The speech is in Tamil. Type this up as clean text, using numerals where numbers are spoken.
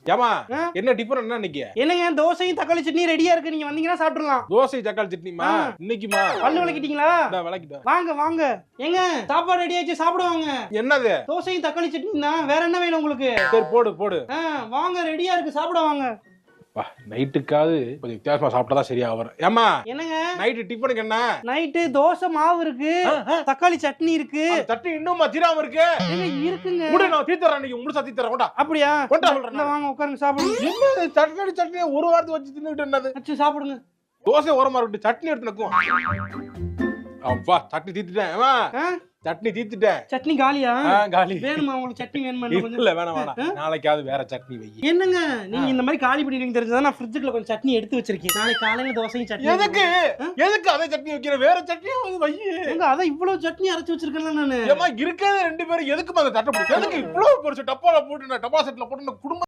ஏமா என்ன டிஃபன் என்ன இன்னைக்கு? என்னங்க தோசையும் தக்காளி சட்னி ரெடியா இருக்கு, நீங்க வந்தீங்கன்னா சாப்பிட்டுலாம். தோசை தக்காளி சட்னிமா இன்னைக்குமா? பல்லு விளக்கிட்டீங்களா? விளக்கிட்டேன். வாங்க வாங்க ஏங்க சாப்பாடு ரெடி ஆச்சு, சாப்பிடுவாங்க. என்னது? தோசையும் தக்காளி சட்னி தான், வேற என்ன வேணும் உங்களுக்கு? சரி போடு போடு. வாங்க ரெடியா இருக்கு, சாப்பிடுவாங்க. நைட்டுக்காவது கொஞ்சம் வித்தியாசமா சாப்பிட்டா சரியா வரும். ஏமா என்னங்க நைட்டு டிஃபனுக்கு என்ன? நைட்டு தோசை மாவு இருக்கு, தக்காளி சட்னி இருக்கு. சட்னி இன்னும் தீராம இருக்கு. இருக்குங்க கூட நான் தீத்தறேன், இன்னைக்கு முழு சத்தி தரேன். கொண்டா. அப்படியா? கொண்டா சொல்றேன். வாங்க உட்காருங்க சாப்பிடுங்க. என்ன தக்காளி சட்னி ஒரு வாரத்துக்கு வச்சு தின்னுட்டு என்னது? அச்சு சாப்பிடுங்க. தோசை ஓரமா இருக்கு, சட்னி எடுத்து நக்கும். அப்பா சட்னி தீத்துட்டேன். சட்னி தீத்துட்டேன். சட்னி காலியா? காலி. வேணுமா உங்களுக்கு சட்னி? வேணுமா? இல்ல வேணாம் வேணாம், நாளைக்காவது வேற சட்னி வை. என்னங்க நீங்க இந்த மாதிரி காலி பண்ணிடுவீங்க தெரிஞ்சதா நான் ஃப்ரிட்ஜுக்குள்ள கொஞ்சம் சட்னி எடுத்து வச்சிருக்கேன். நாளைக்கு காலையில தோசையும் சட்னி. எதுக்கு எதுக்கு அதே சட்னி வைக்கிற? வேற சட்னியா வை. எங்க அத இவ்வளவு சட்னி அரைச்சு வச்சிருக்கேன்ல நானு. ஏமா இருக்கவே ரெண்டு பேரும் எதுக்குமா அந்த சட்டை? எதுக்கு இவ்வளவு பெருசு டப்பால போட்டு நான் டப்பா செட்ல போட்டு குடும்ப